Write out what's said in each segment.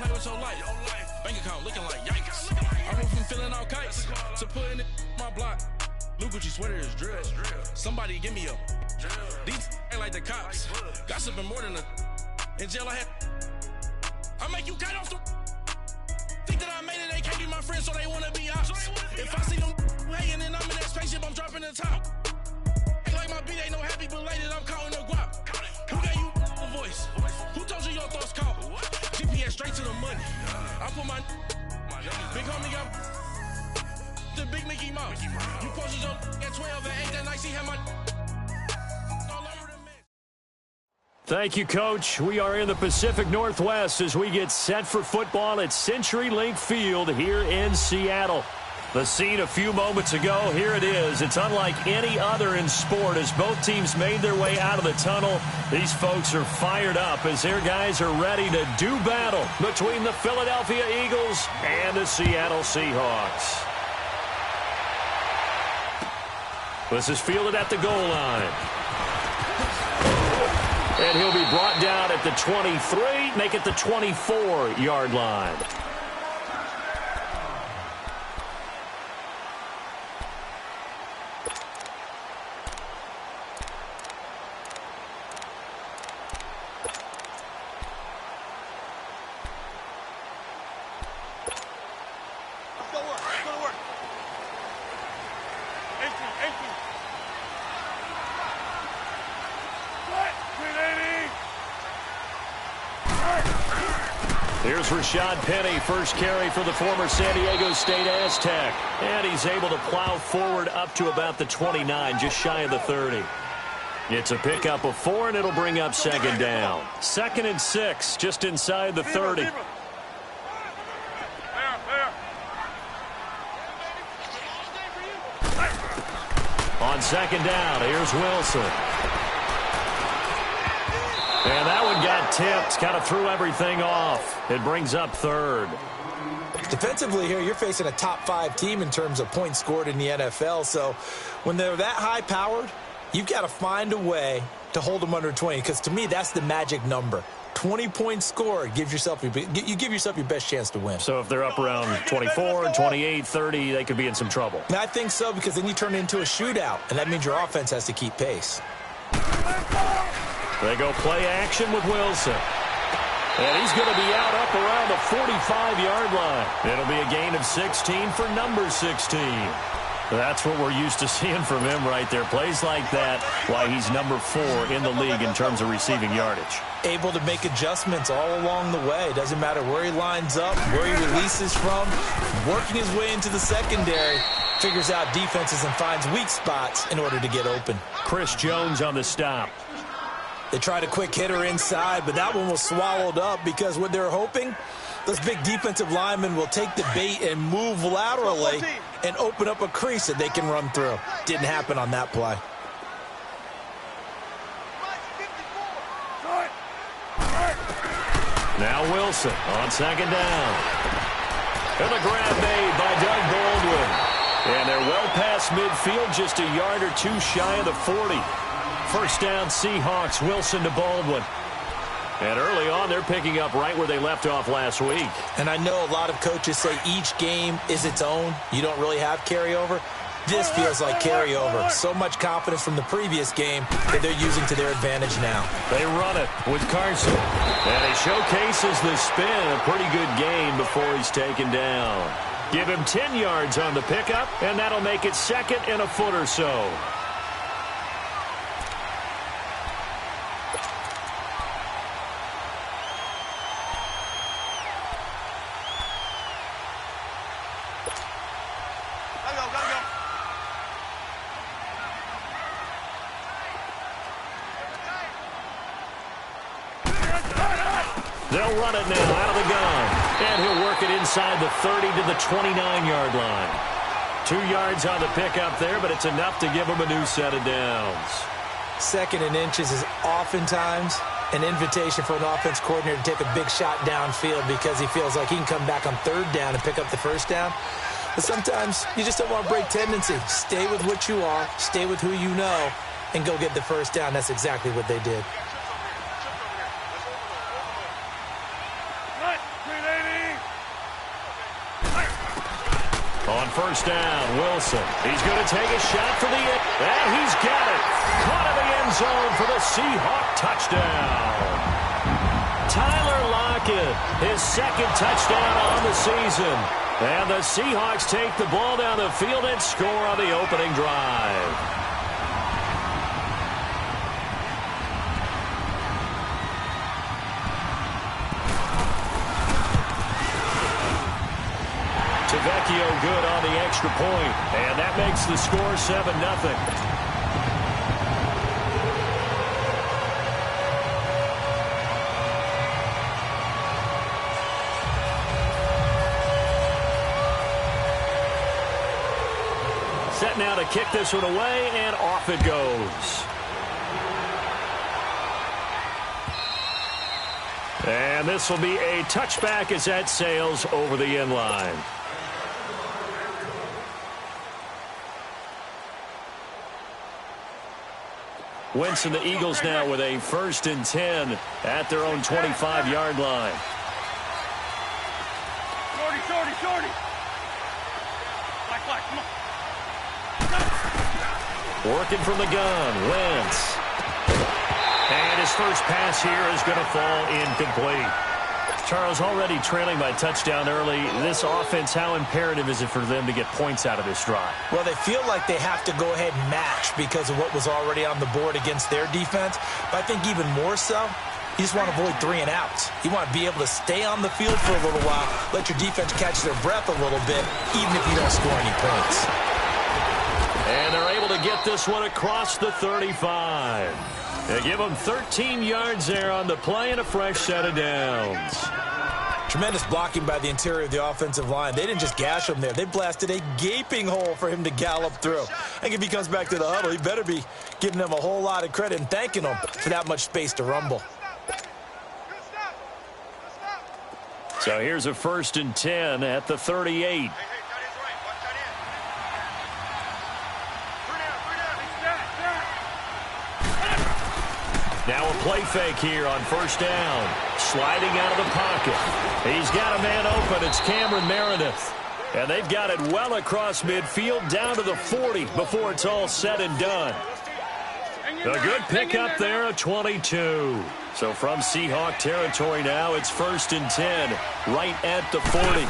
play with your life. Bank account looking like yikes. I went from feeling all kites to putting it in my block. Blue Gucci sweater is drill. Somebody give me a these ain't like the cops. Gossiping more than a in jail I had. I make you cut off the think that I made it, they can't be my friends, so they wanna be ops. If I see them hating and I'm in that spaceship, I'm dropping the top. Ain't like my beat ain't no happy belated, I'm counting the guap. Who gave you a voice? Who told you your thoughts count? GPS straight to the money. I put my big homie got the big Mickey Mouse. You posted your at 12 and 8 that night, she had my all over the mix. Thank you, Coach. We are in the Pacific Northwest as we get set for football at CenturyLink Field here in Seattle. The scene a few moments ago, here it is. It's unlike any other in sport as both teams made their way out of the tunnel. These folks are fired up as their guys are ready to do battle between the Philadelphia Eagles and the Seattle Seahawks. This is fielded at the goal line. And he'll be brought down at the 23, make it the 24-yard line. Here's Rashad Penny, first carry for the former San Diego State Aztec. And he's able to plow forward up to about the 29, just shy of the 30. It's a pickup of 4, and it'll bring up second down. 2nd and 6, just inside the 30. On second down, here's Wilson. And that one got tipped, kind of threw everything off. It brings up 3rd. Defensively here, you're facing a top 5 team in terms of points scored in the NFL. So when they're that high-powered, you've got to find a way to hold them under 20. Because to me, that's the magic number. 20 points scored, you give yourself your best chance to win. So if they're up around 24, 28, 30, they could be in some trouble. And I think so, because then you turn it into a shootout, and that means your offense has to keep pace. They go play action with Wilson. And he's going to be out up around the 45-yard line. It'll be a gain of 16 for number 16. That's what we're used to seeing from him right there. Plays like that, why he's number 4 in the league in terms of receiving yardage. Able to make adjustments all along the way. Doesn't matter where he lines up, where he releases from. Working his way into the secondary. Figures out defenses and finds weak spots in order to get open. Chris Jones on the stop. They tried a quick hitter inside, but that one was swallowed up because what they're hoping, those big defensive linemen will take the bait and move laterally and open up a crease that they can run through. Didn't happen on that play. Now Wilson on second down. And the grab made by Doug Baldwin. And they're well past midfield, just a yard or 2 shy of the 40. First down, Seahawks, Wilson to Baldwin. And early on, they're picking up right where they left off last week. And I know a lot of coaches say each game is its own. You don't really have carryover. This feels like carryover. So much confidence from the previous game that they're using to their advantage now. They run it with Carson. And he showcases the spin. A pretty good game before he's taken down. Give him 10 yards on the pickup, and that'll make it 2nd and a foot or so. They'll run it now out of the gun. And he'll work it inside the 30 to the 29-yard line. 2 yards on the pickup there, but it's enough to give him a new set of downs. 2nd and inches is oftentimes an invitation for an offense coordinator to take a big shot downfield because he feels like he can come back on 3rd down and pick up the 1st down. But sometimes you just don't want to break tendency. Stay with what you are, stay with who you know, and go get the 1st down. That's exactly what they did. On first down, Wilson. He's going to take a shot for the end. And he's got it. Caught in the end zone for the Seahawk touchdown. Tyler Lockett, his second touchdown on the season. And the Seahawks take the ball down the field and score on the opening drive. Vecchio good on the extra point, and that makes the score 7-0. Set now to kick this one away, and off it goes. And this will be a touchback as that sails over the end line. Wentz and the Eagles now with a 1st and 10 at their own 25-yard line. Shorty. Black, come on. Working from the gun, Wentz. And his first pass here is going to fall incomplete. Charles, already trailing by touchdown early. This offense, how imperative is it for them to get points out of this drive? Well, they feel like they have to go ahead and match because of what was already on the board against their defense. But I think even more so, you just want to avoid 3 and outs. You want to be able to stay on the field for a little while, let your defense catch their breath a little bit, even if you don't score any points. And they're able to get this one across the 35. They give them 13 yards there on the play and a fresh set of downs. Tremendous blocking by the interior of the offensive line. They didn't just gash him there. They blasted a gaping hole for him to gallop through. I think if he comes back to the huddle, he better be giving them a whole lot of credit and thanking them for that much space to rumble. So here's a 1st and 10 at the 38. Now a play fake here on 1st down. Sliding out of the pocket. He's got a man open. It's Cameron Meredith. And they've got it well across midfield down to the 40 before it's all said and done. A good pickup there at 22. So from Seahawk territory now, it's 1st and 10 right at the 40.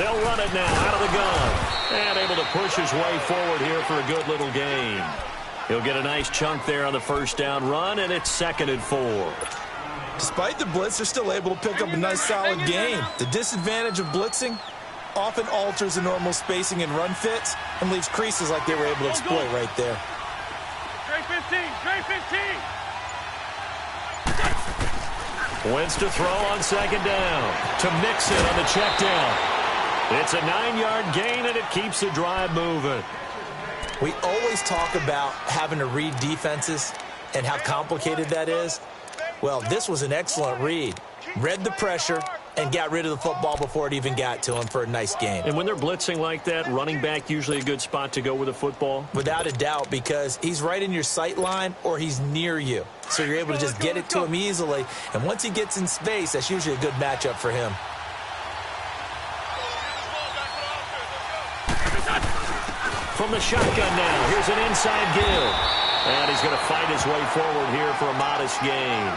They'll run it now out of the gun. And able to push his way forward here for a good little gain. He'll get a nice chunk there on the 1st down run, and it's 2nd and 4. Despite the blitz, they're still able to pick up a nice solid gain. The disadvantage of blitzing often alters the normal spacing and run fits and leaves creases like they were able to exploit right there. Trey 15. Wentz to throw on 2nd down. To Mixon on the check down. It's a 9-yard gain, and it keeps the drive moving. We always talk about having to read defenses and how complicated that is. Well, this was an excellent read. Read the pressure and got rid of the football before it even got to him for a nice gain. And when they're blitzing like that, running back usually a good spot to go with the football? Without a doubt, because he's right in your sight line or he's near you. So you're able to just get it to him easily. And once he gets in space, that's usually a good matchup for him. From the shotgun now, here's an inside give. And he's going to fight his way forward here for a modest gain.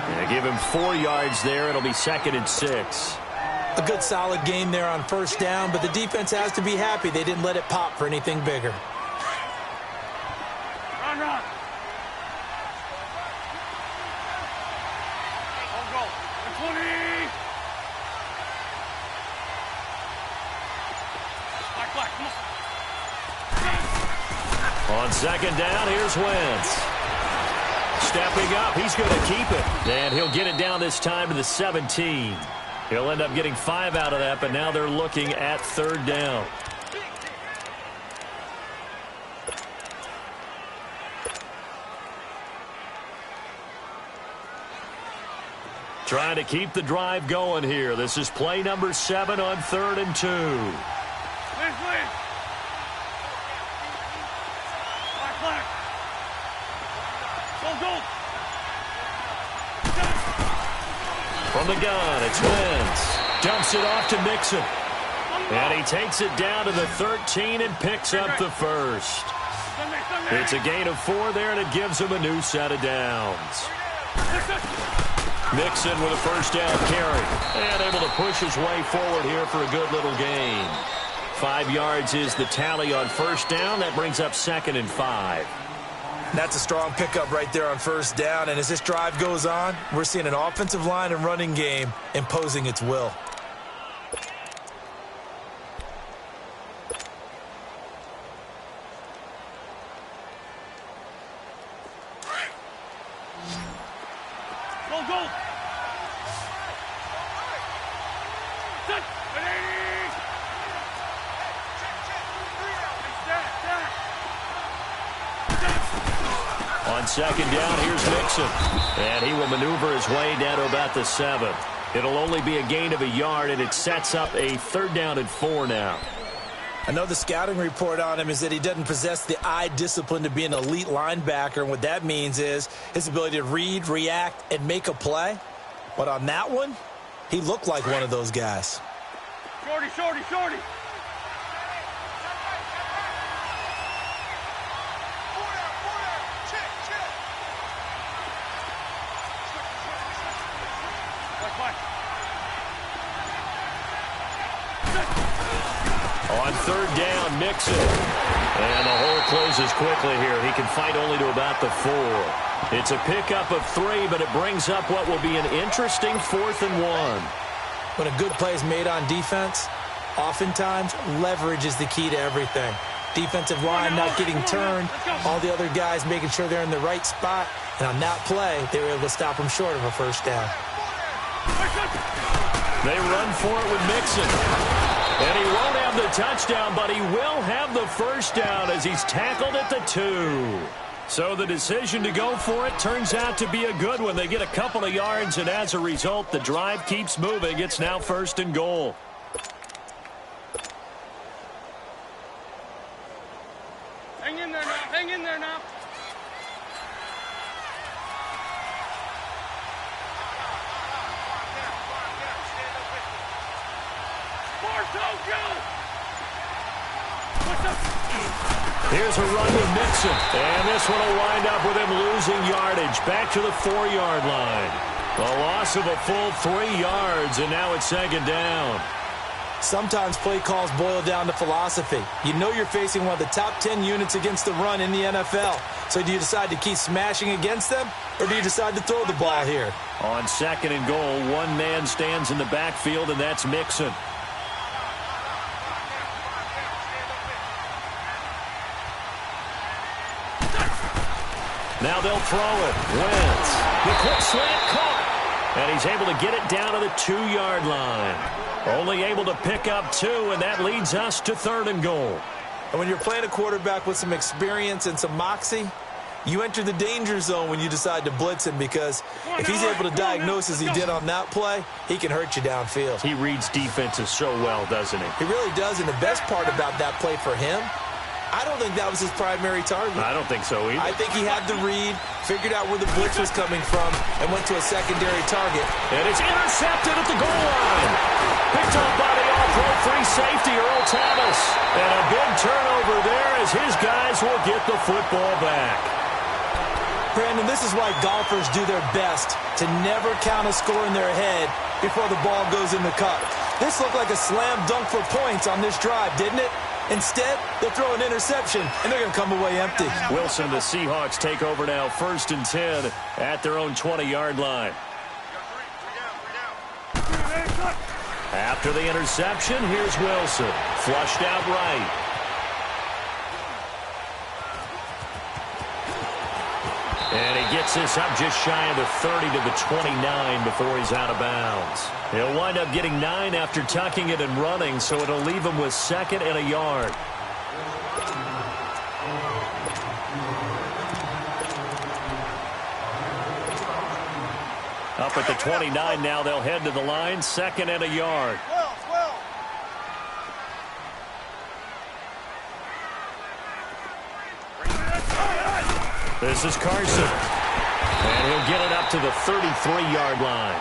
And they give him 4 yards there. It'll be 2nd and 6. A good solid gain there on 1st down, but the defense has to be happy they didn't let it pop for anything bigger. Run. Go. 20. Black, come on. On 2nd down, here's Wentz. Stepping up, he's going to keep it. And he'll get it down this time to the 17. He'll end up getting 5 out of that, but now they're looking at 3rd down. Trying to keep the drive going here. This is play number 7 on 3rd and 2. Please. Black. Go. From From the gun, it's Wentz. Dumps it off to Mixon. And he takes it down to the 13 and picks up the first. It's a gain of 4 there, and it gives him a new set of downs. Mixon with a first down carry. And able to push his way forward here for a good little gain. 5 yards is the tally on first down. That brings up 2nd and 5. That's a strong pickup right there on first down. And as this drive goes on, we're seeing an offensive line and running game imposing its will. Go. Set. On second down, here's Mixon. And he will maneuver his way down to about the 7. It'll only be a gain of a yard, and it sets up a 3rd down and 4 now. I know the scouting report on him is that he doesn't possess the eye discipline to be an elite linebacker, and what that means is his ability to read, react, and make a play. But on that one, he looked like one of those guys. Shorty. On 3rd down, Mixon. And the hole closes quickly here. He can fight only to about the 4. It's a pickup of 3, but it brings up what will be an interesting 4th and 1. When a good play is made on defense, oftentimes leverage is the key to everything. Defensive line not getting turned, all the other guys making sure they're in the right spot, and on that play, they were able to stop him short of a first down. They run for it with Mixon. And he won't have the touchdown, but he will have the first down as he's tackled at the 2. So the decision to go for it turns out to be a good one. They get a couple of yards, and as a result, the drive keeps moving. It's now 1st and goal. Hang in there now. Here's a run with Mixon. And this one will wind up with him losing yardage. Back to the 4-yard line. A loss of a full 3 yards, and now it's 2nd down. Sometimes play calls boil down to philosophy. You know you're facing one of the top 10 units against the run in the NFL. So do you decide to keep smashing against them, or do you decide to throw the ball here? On 2nd and goal, one man stands in the backfield, and that's Mixon. Now they'll throw it. Wentz. The quick slant caught. And he's able to get it down to the 2-yard line. Only able to pick up 2, and that leads us to 3rd and goal. And when you're playing a quarterback with some experience and some moxie, you enter the danger zone when you decide to blitz him, because if he's able to diagnose as he did on that play, he can hurt you downfield. He reads defenses so well, doesn't he? He really does, and the best part about that play for him, I don't think that was his primary target. I don't think so either. I think he had the read, figured out where the blitz was coming from, and went to a secondary target. And it's intercepted at the goal line. Picked up by the all-pro free safety, Earl Thomas. And a big turnover there as his guys will get the football back. Brandon, this is why golfers do their best to never count a score in their head before the ball goes in the cup. This looked like a slam dunk for points on this drive, didn't it? Instead, they'll throw an interception, and they're going to come away empty. Wilson, the Seahawks take over now, 1st and 10 at their own 20-yard line. After the interception, here's Wilson. Flushed out right. And he gets this up just shy of the 30 to the 29 before he's out of bounds. He'll wind up getting 9 after tucking it and running, so it'll leave him with 2nd and a yard. Up at the 29 now, they'll head to the line, 2nd and a yard. This is Carson. And he'll get it up to the 33-yard line.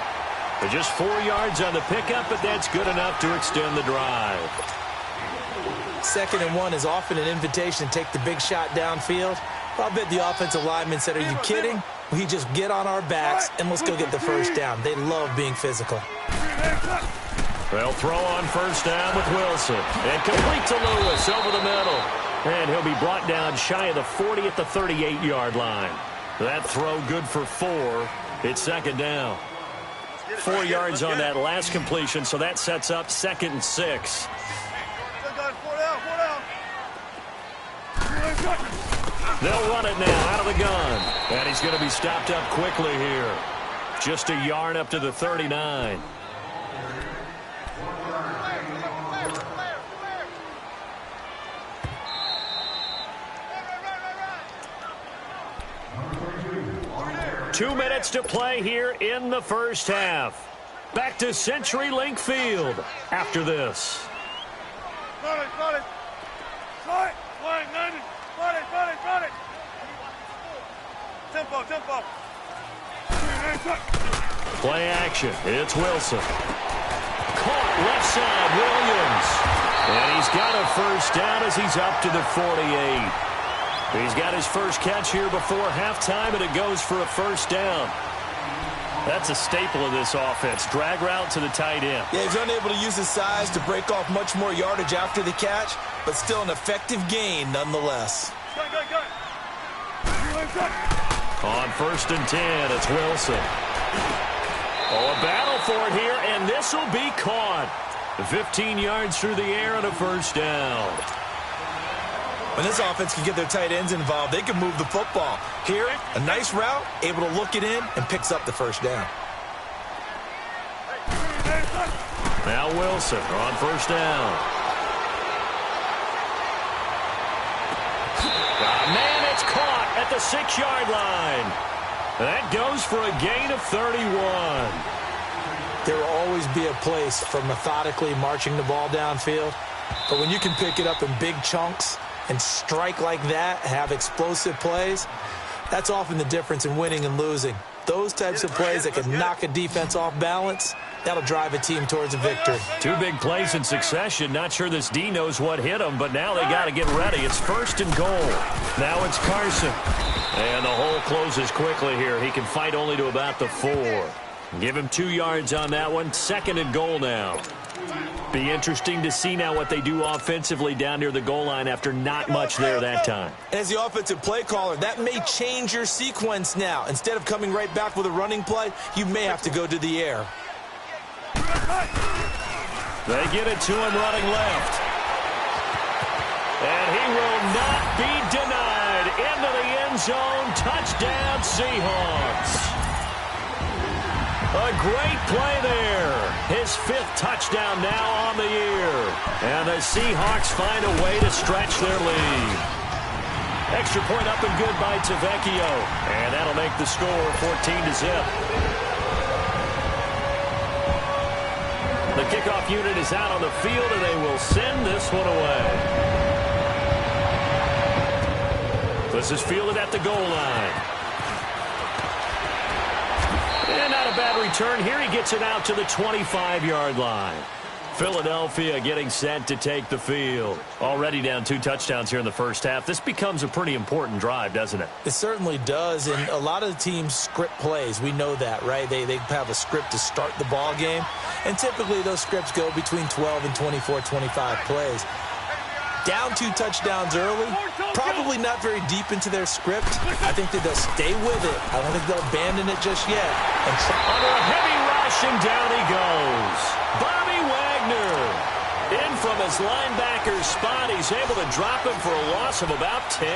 Just 4 yards on the pickup, but that's good enough to extend the drive. 2nd and 1 is often an invitation to take the big shot downfield. I'll bet the offensive lineman said, are you kidding? We just get on our backs and let's go get the first down. They love being physical. They'll throw on 1st down with Wilson. And complete to Lewis over the middle. And he'll be brought down shy of the 40 at the 38-yard line. That throw good for 4. It's 2nd down. 4 yards on that last completion, so that sets up 2nd and 6. They'll run it now out of the gun. And he's going to be stopped up quickly here. Just a yard up to the 39. Two minutes to play here in the first half. Back to CenturyLink Field after this. Tempo. Play action. It's Wilson. Caught left side, Williams. And he's got a first down as he's up to the 48. He's got his first catch here before halftime, and it goes for a first down. That's a staple of this offense. Drag route to the tight end. Yeah, he's unable to use his size to break off much more yardage after the catch, but still an effective gain nonetheless. On 1st and 10, it's Wilson. Oh, a battle for it here, and this will be caught. 15 yards through the air and a first down. When this offense can get their tight ends involved, they can move the football. Here, a nice route, able to look it in, and picks up the first down. Now Wilson on 1st down. Man, it's caught at the 6-yard line. That goes for a gain of 31. There will always be a place for methodically marching the ball downfield, but when you can pick it up in big chunks and strike like that, have explosive plays, that's often the difference in winning and losing. Those types of plays that can knock a defense off balance, that'll drive a team towards a victory. 2 big plays in succession. Not sure this D knows what hit him, but now they got to get ready. It's 1st and goal. Now it's Carson. And the hole closes quickly here. He can fight only to about the 4. Give him 2 yards on that one. 2nd and goal now. Be interesting to see now what they do offensively down near the goal line after not much there that time. As the offensive play caller, that may change your sequence now. Instead of coming right back with a running play, you may have to go to the air. They get it to him running left. And he will not be denied. Into the end zone. Touchdown, Seahawks. A great play there. His 5th touchdown now on the year. And the Seahawks find a way to stretch their lead. Extra point up and good by Tavecchio. And that'll make the score 14-0. The kickoff unit is out on the field, and they will send this one away. This is fielded at the goal line. And not a bad return here. He gets it out to the 25-yard line. Philadelphia getting set to take the field. Already down 2 touchdowns here in the first half. This becomes a pretty important drive, doesn't it? It certainly does, and a lot of the teams script plays. We know that, right? They have a script to start the ball game, and typically those scripts go between 12 and 24, 25 plays. Down 2 touchdowns early, probably not very deep into their script. I think that they'll stay with it. I don't think they'll abandon it just yet. And under a heavy rush, and down he goes. Bobby Wagner in from his linebacker spot. He's able to drop him for a loss of about 10.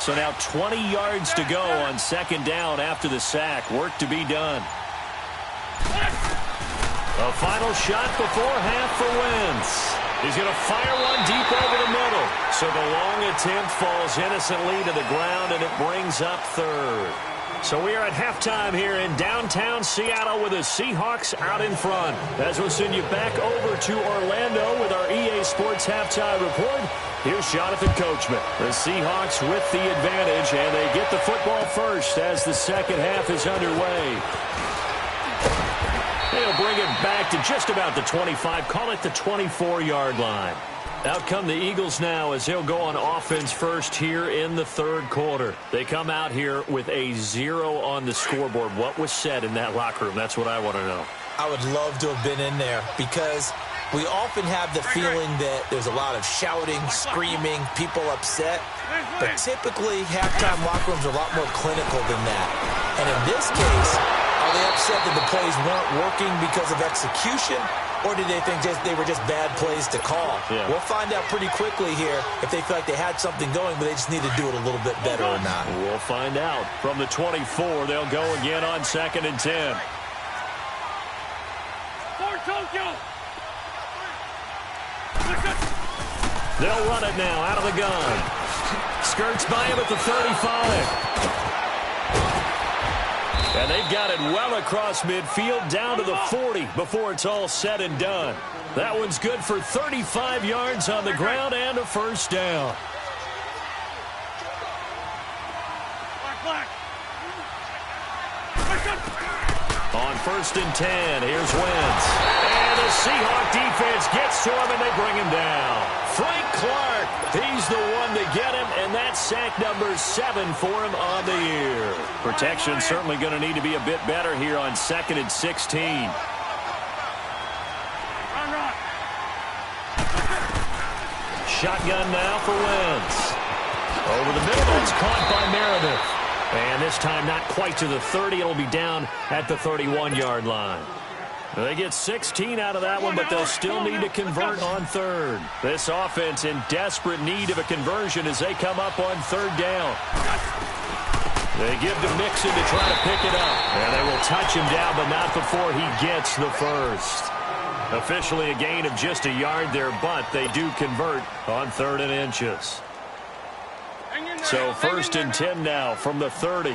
So now 20 yards to go on 2nd down after the sack. Work to be done. A final shot before half for Wentz. He's going to fire one deep over the middle. So the long attempt falls innocently to the ground, and it brings up third. So we are at halftime here in downtown Seattle with the Seahawks out in front. As we'll send you back over to Orlando with our EA Sports Halftime Report, here's Jonathan Coachman. The Seahawks with the advantage, and they get the football first as the second half is underway. They'll bring it back to just about the 25, call it the 24-yard line. Out come the Eagles now as they'll go on offense first here in the third quarter. They come out here with a 0 on the scoreboard. What was said in that locker room? That's what I want to know. I would love to have been in there because we often have the feeling that there's a lot of shouting, screaming, people upset. But typically, halftime locker rooms are a lot more clinical than that. And in this case, are they upset that the plays weren't working because of execution? Or did they think they were just bad plays to call? Yeah. We'll find out pretty quickly here if they feel like they had something going, but they just need to do it a little bit better or not. We'll find out. From the 24, they'll go again on 2nd and 10. They'll run it now out of the gun. Skirts by him at the 35. And they've got it well across midfield down to the 40 before it's all said and done. That one's good for 35 yards on the ground and a first down. On 1st and 10, here's Wentz. And the Seahawk defense gets to him, and they bring him down. Frank Clark, he's the one to get him, and that's sack number 7 for him on the year. Protection's certainly going to need to be a bit better here on 2nd and 16. Shotgun now for Wentz. Over the middle, it's caught by Meredith. And this time not quite to the 30. It'll be down at the 31-yard line. They get 16 out of that one, but they'll still need to convert on third. This offense in desperate need of a conversion as they come up on 3rd down. They give to Mixon to try to pick it up. And they will touch him down, but not before he gets the first. Officially a gain of just a yard there, but they do convert on 3rd and inches. So 1st and 10 now from the 30.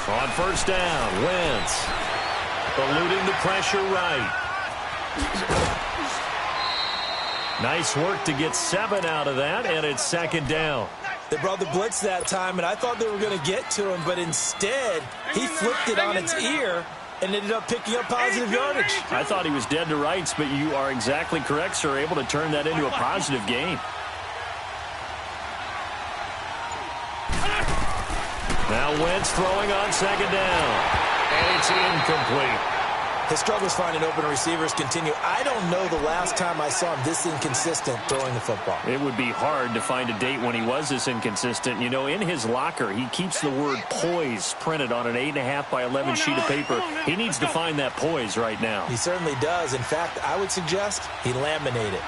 On 1st down, Wentz eluding the pressure right. Nice work to get 7 out of that, and it's 2nd down. They brought the blitz that time, and I thought they were going to get to him, but instead he flipped it on its ear and ended up picking up positive yardage. I thought he was dead to rights, but you are exactly correct, sir. Able to turn that into a positive gain. Now Wentz throwing on 2nd down. And it's incomplete. His struggles finding open receivers continue. I don't know the last time I saw him this inconsistent throwing the football. It would be hard to find a date when he was this inconsistent. You know, in his locker, he keeps the word poise printed on an 8.5 by 11 sheet of paper. He needs to find that poise right now. He certainly does. In fact, I would suggest he laminate it.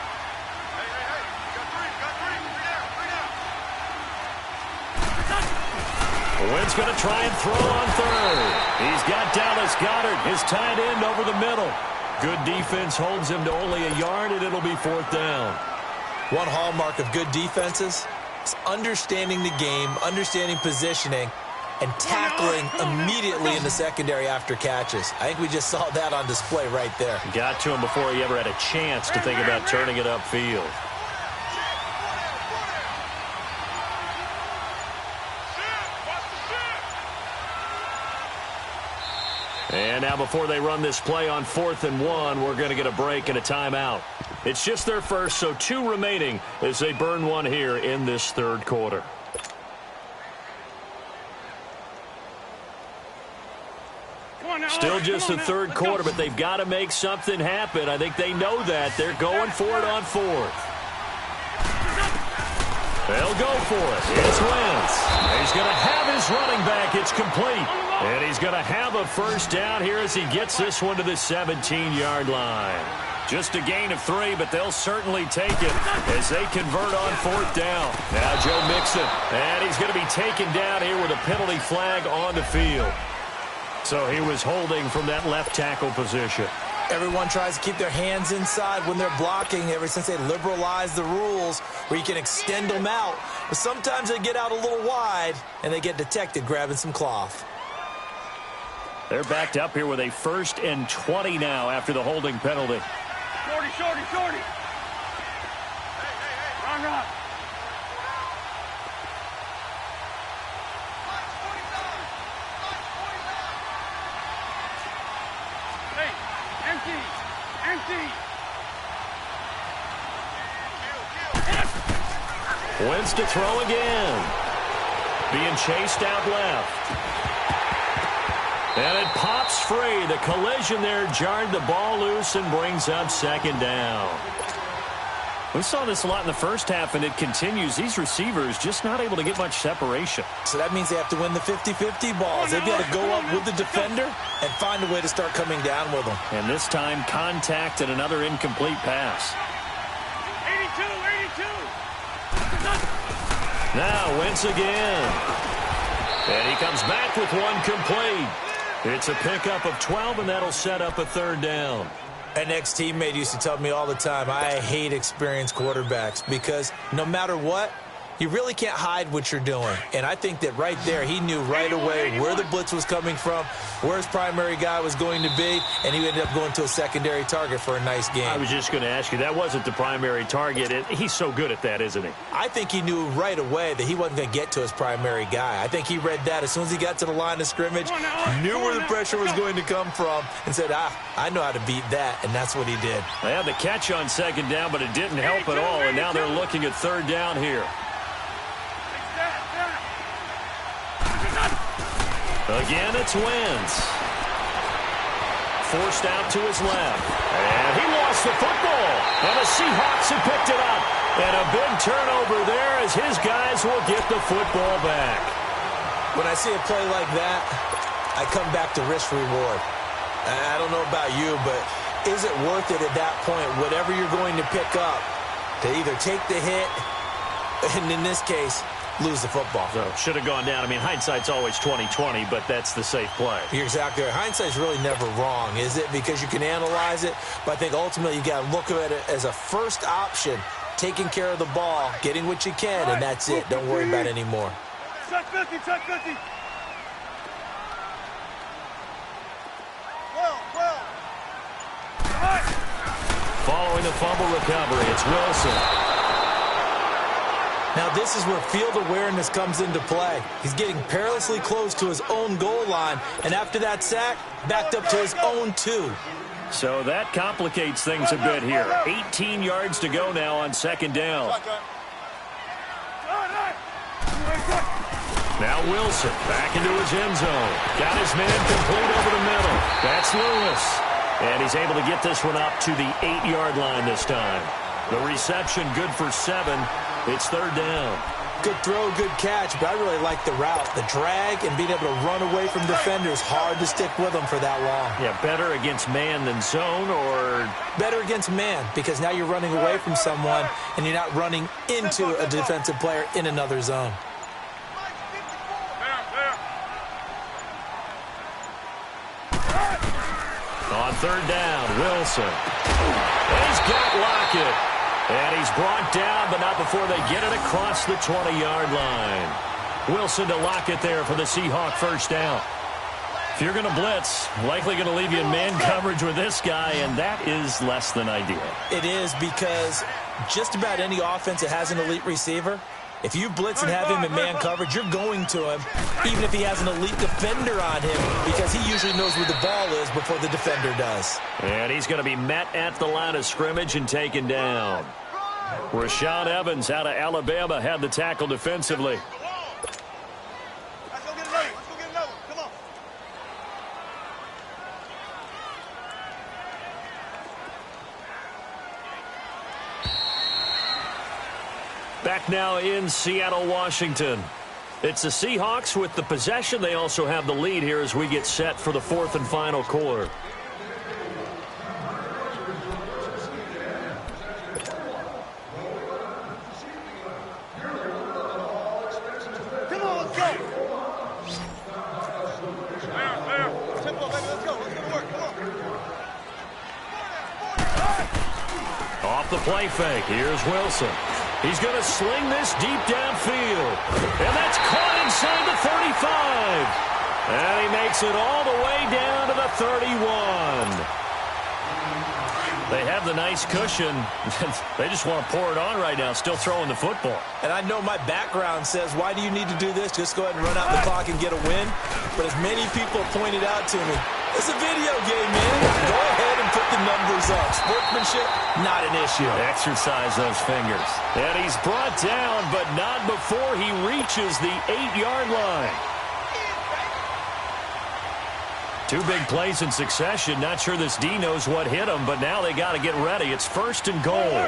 Wentz going to try and throw on 3rd. He's got Dallas Goedert, his tight end, over the middle. Good defense holds him to only a yard, and it'll be 4th down. One hallmark of good defenses is understanding the game, understanding positioning, and tackling immediately in the secondary after catches. I think we just saw that on display right there. Got to him before he ever had a chance to think about turning it upfield. And now before they run this play on 4th and 1, we're going to get a break and a timeout. It's just their first, so 2 remaining as they burn one here in this 3rd quarter. Still just the 3rd quarter, but they've got to make something happen. I think they know that. They're going for it on 4th. They'll go for it. It's Wentz. He's going to have his running back. It's complete. And he's going to have a first down here as he gets this one to the 17-yard line. Just a gain of 3, but they'll certainly take it as they convert on 4th down. Now Joe Mixon, and he's going to be taken down here with a penalty flag on the field. So he was holding from that left tackle position. Everyone tries to keep their hands inside when they're blocking ever since they liberalized the rules where you can extend them out. But sometimes they get out a little wide, and they get detected grabbing some cloth. They're backed up here with a 1st and 20 now after the holding penalty. Shorty, shorty, shorty. Run, run. Hey, empty, empty. Wentz to throw again. Being chased out left. And it pops free. The collision there jarred the ball loose and brings up 2nd down. We saw this a lot in the first half, and it continues. These receivers just not able to get much separation. So that means they have to win the 50-50 balls. They've got to go up with the defender and find a way to start coming down with them. And this time, contact and another incomplete pass. 82, 82. Now Wentz again. And he comes back with one complete. It's a pickup of 12, and that'll set up a 3rd down. An ex-teammate used to tell me all the time, I hate experienced quarterbacks because no matter what, you really can't hide what you're doing. And I think that right there, he knew right away where the blitz was coming from, where his primary guy was going to be, and he ended up going to a secondary target for a nice game. I was just going to ask you, that wasn't the primary target. He's so good at that, isn't he? I think he knew right away that he wasn't going to get to his primary guy. I think he read that as soon as he got to the line of scrimmage, knew where the pressure was going to come from, and said, I know how to beat that, and that's what he did. They had the catch on 2nd down, but it didn't help at all, and now they're looking at 3rd down here. Again, it's Wentz. Forced out to his left. And he lost the football. And the Seahawks have picked it up. And a big turnover there as his guys will get the football back. When I see a play like that, I come back to risk-reward. I don't know about you, but is it worth it at that point, whatever you're going to pick up, to either take the hit, and in this case, lose the football? So should have gone down. I mean, hindsight's always 20/20, but that's the safe play. You're exactly right. Hindsight's really never wrong, is it? Because you can analyze it, but I think ultimately you got to look at it as a first option, taking care of the ball, getting what you can, and that's it. Don't worry about it anymore. Check 50, check 50. Following the fumble recovery, it's Wilson. Now, this is where field awareness comes into play. He's getting perilously close to his own goal line, and after that sack, backed up to his own 2. So that complicates things a bit here. 18 yards to go now on 2nd down. Now Wilson back into his end zone. Got his man complete over the middle. That's Lewis. And he's able to get this one up to the 8-yard line this time. The reception good for 7. It's 3rd down. Good throw, good catch, but I really like the route. The drag and being able to run away from defenders, hard to stick with them for that long. Yeah, better against man than zone, or? Better against man, because now you're running away from someone and you're not running into a defensive player in another zone. On 3rd down, Wilson. He's got Lockett. And he's brought down, but not before they get it across the 20-yard line. Wilson to Lockett there for the Seahawk 1st down. If you're going to blitz, likely going to leave you in man coverage with this guy, and that is less than ideal. It is, because just about any offense that has an elite receiver, if you blitz and have him in man coverage, you're going to him, even if he has an elite defender on him, because he usually knows where the ball is before the defender does. And he's going to be met at the line of scrimmage and taken down. Rashaan Evans out of Alabama had the tackle defensively. Let's go get another. Let's go get another. Come on. Back now in Seattle, Washington. It's the Seahawks with the possession. They also have the lead here as we get set for the 4th and final quarter. Tempo, baby. Let's go. Let's go to work. Come on. Off the play fake, here's Wilson. He's going to sling this deep downfield. And that's caught inside the 35. And he makes it all the way down to the 31. They have the nice cushion. They just want to pour it on right now, still throwing the football. And I know my background says, why do you need to do this? Just go ahead and run out the clock and get a win. But as many people pointed out to me, it's a video game, man. Go ahead and put the numbers up. Sportsmanship, not an issue. Exercise those fingers. And he's brought down, but not before he reaches the 8-yard line. Two big plays in succession. Not sure this D knows what hit him, but now they got to get ready. It's 1st and goal.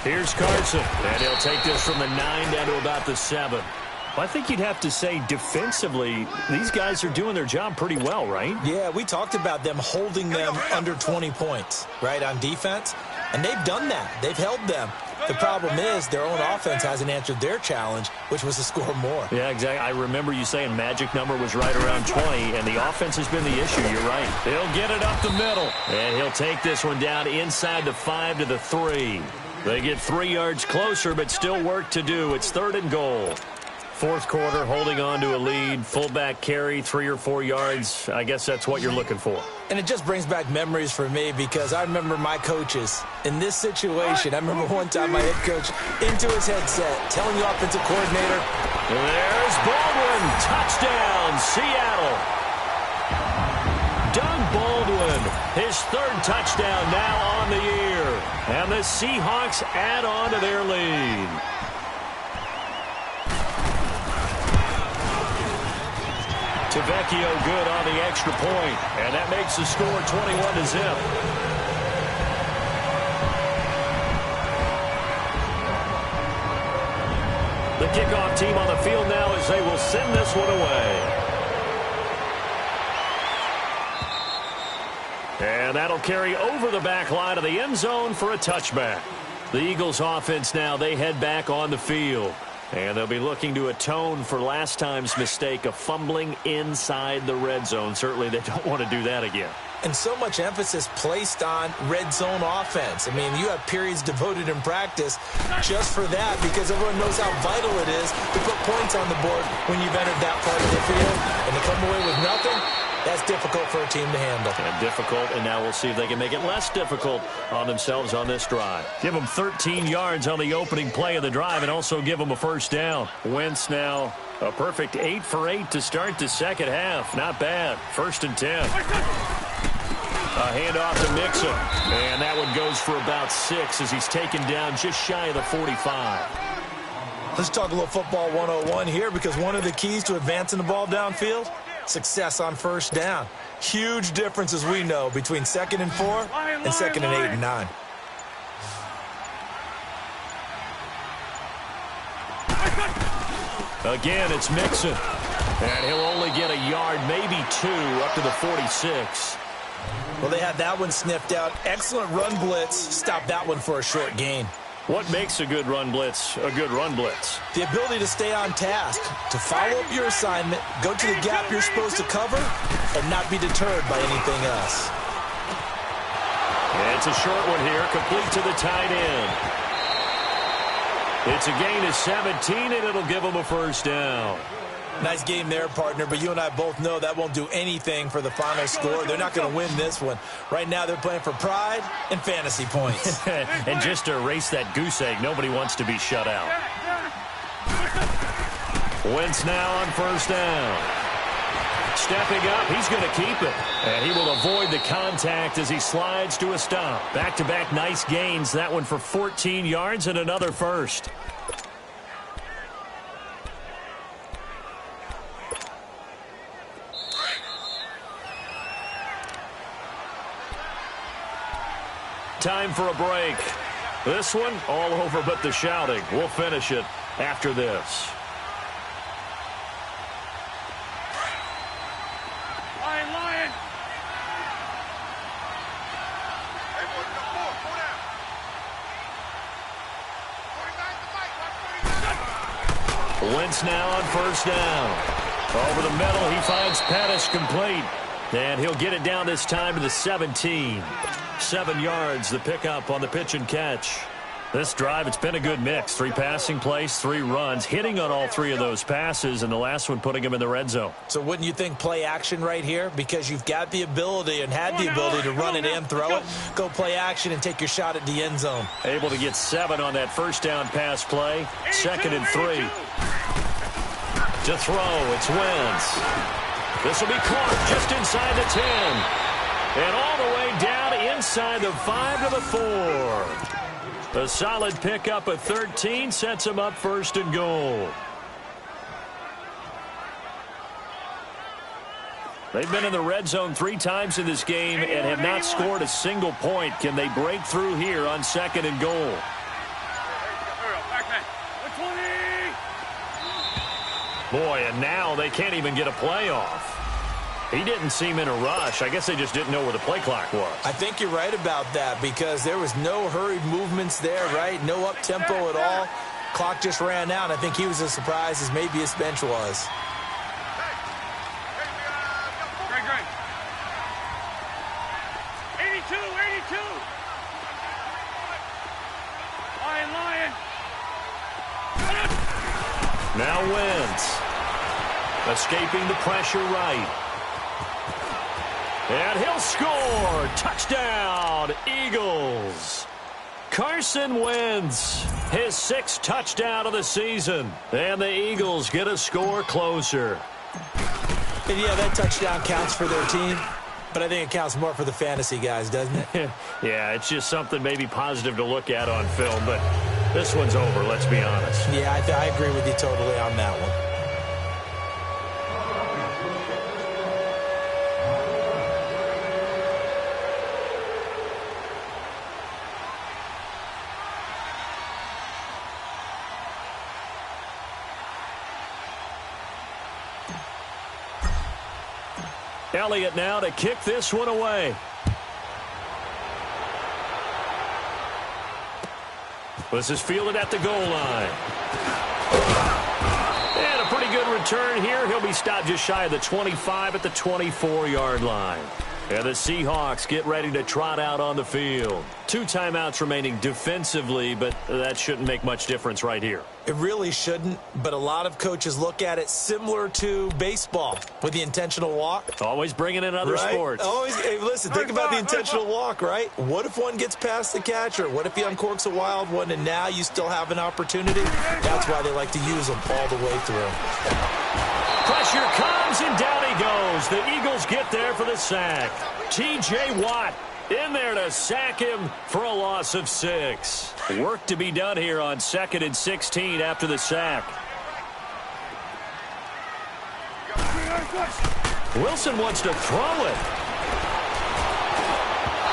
Here's Carson, and he'll take this from the 9 down to about the 7. Well, I think you'd have to say defensively, these guys are doing their job pretty well, right? Yeah, we talked about them holding them under 20 points, right, on defense. And they've done that. They've held them. The problem is their own offense hasn't answered their challenge, which was to score more. Yeah, exactly. I remember you saying magic number was right around 20, and the offense has been the issue. You're right. He'll get it up the middle, and he'll take this one down inside the 5 to the 3. They get 3 yards closer, but still work to do. It's 3rd and goal. Fourth quarter, holding on to a lead, fullback carry, 3 or 4 yards. I guess that's what you're looking for. And it just brings back memories for me because I remember my coaches in this situation. I remember one time my head coach into his headset telling the offensive coordinator, there's Baldwin, touchdown, Seattle. Doug Baldwin, his 3rd touchdown now on the year. And the Seahawks add on to their lead. Tavecchio good on the extra point, and that makes the score 21-0. The kickoff team on the field now as they will send this one away. And that'll carry over the back line of the end zone for a touchback. The Eagles offense now, they head back on the field. And they'll be looking to atone for last time's mistake of fumbling inside the red zone. Certainly they don't want to do that again. And so much emphasis placed on red zone offense. I mean, you have periods devoted in practice just for that because everyone knows how vital it is to put points on the board when you've entered that part of the field. And to come away with nothing, that's difficult for a team to handle. And difficult, and now we'll see if they can make it less difficult on themselves on this drive. Give them 13 yards on the opening play of the drive and also give them a 1st down. Wentz now a perfect 8 for 8 to start the second half. Not bad. 1st and 10. A handoff to Mixon. And that one goes for about 6 as he's taken down just shy of the 45. Let's talk a little football 101 here because one of the keys to advancing the ball downfield, success on 1st down. Huge difference, as we know, between 2nd and 4 and 2nd and 8 and 9. Again, it's Mixon. And he'll only get a yard, maybe 2, up to the 46. Well, they had that one sniffed out. Excellent run blitz. Stop that one for a short gain. What makes a good run blitz a good run blitz? The ability to stay on task, to follow up your assignment, go to the gap you're supposed to cover, and not be deterred by anything else. It's a short one here, complete to the tight end. It's a gain of 17, and it'll give them a 1st down. Nice game there, partner, but you and I both know that won't do anything for the final score. They're not going to win this one. Right now, they're playing for pride and fantasy points. And just to erase that goose egg, nobody wants to be shut out. Wentz now on 1st down. Stepping up, he's going to keep it. And he will avoid the contact as he slides to a stop. Back-to-back nice gains. That one for 14 yards and another 1st. Time for a break. This one, all over but the shouting. We'll finish it after this. Lion! Wentz now on first down. Over the middle, he finds Pettis complete. And he'll get it down this time to the 17. 7 yards, the pickup on the pitch and catch. This drive, it's been a good mix. 3 passing plays, 3 runs, hitting on all 3 of those passes, and the last one putting him in the red zone. So wouldn't you think play action right here? Because you've got the ability and had the ability to run it in, throw it, go play action, and take your shot at the end zone. Able to get 7 on that first down pass play. 2nd and 3. To throw, it's Wentz. This will be Clark just inside the 10. And all the way down inside the 5 to the 4. A solid pickup of 13 sets him up 1st and goal. They've been in the red zone 3 times in this game and have not scored a single point. Can they break through here on 2nd and goal? Boy, and now they can't even get a play off. He didn't seem in a rush. I guess they just didn't know where the play clock was. I think you're right about that because there was no hurried movements there, right? No up-tempo at all. Clock just ran out. I think he was as surprised as maybe his bench was. Great. 82. Lion. Now Wentz. Escaping the pressure right. And he'll score. Touchdown, Eagles. Carson Wentz, his 6th touchdown of the season. And the Eagles get a score closer. And yeah, that touchdown counts for their team, but I think it counts more for the fantasy guys, doesn't it? Yeah, it's just something maybe positive to look at on film, but this one's over, let's be honest. Yeah, I agree with you totally on that one. Elliott now to kick this one away. This is fielded at the goal line. And a pretty good return here. He'll be stopped just shy of the 25 at the 24-yard line. And the Seahawks get ready to trot out on the field. 2 timeouts remaining defensively, but that shouldn't make much difference right here. It really shouldn't, but a lot of coaches look at it similar to baseball with the intentional walk. Always bringing in other sports. Always, hey, listen, think about the intentional walk, right? What if one gets past the catcher? What if he uncorks a wild one and now you still have an opportunity? That's why they like to use them all the way through. Pressure comes, and down he goes. The Eagles get there for the sack. T.J. Watt in there to sack him for a loss of 6. Work to be done here on 2nd and 16 after the sack. Wilson wants to throw it.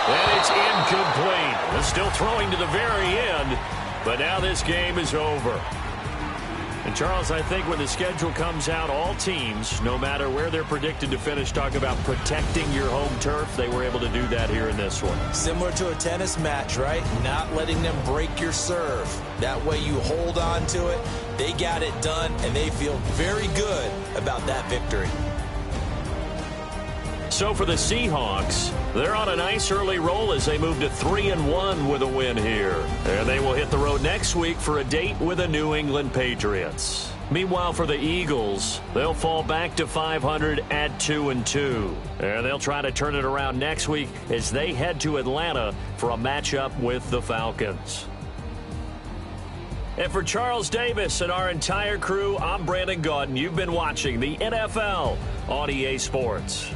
And it's incomplete. They're still throwing to the very end, but now this game is over. And, Charles, I think when the schedule comes out, all teams, no matter where they're predicted to finish, talk about protecting your home turf. They were able to do that here in this one. Similar to a tennis match, right? Not letting them break your serve. That way you hold on to it. They got it done, and they feel very good about that victory. So for the Seahawks, they're on a nice early roll as they move to 3-1 with a win here. And they will hit the road next week for a date with the New England Patriots. Meanwhile, for the Eagles, they'll fall back to 500 at 2-2. And they'll try to turn it around next week as they head to Atlanta for a matchup with the Falcons. And for Charles Davis and our entire crew, I'm Brandon Gaudin. You've been watching the NFL on EA Sports.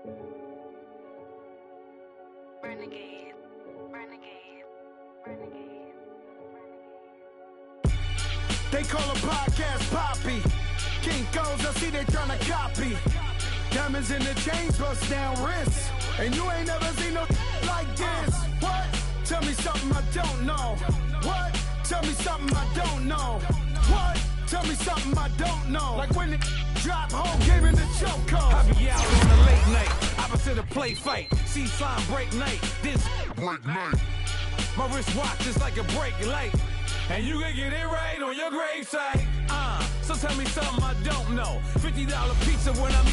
Renegade, renegade, renegade, renegade. They call a podcast Poppy. Kinkos, I see they tryna copy. Diamonds in the chains, bust down wrists. And you ain't never seen no like this. What? Tell me something I don't know. What? Tell me something I don't know. What? Tell me something I don't know. Like when it drop home, gave in the choke code. I be out on a late night, opposite a play fight. See slime break night, this break night. My wristwatch is like a brake light. And you can get it right on your gravesite. So tell me something I don't know. $50 pizza when I'm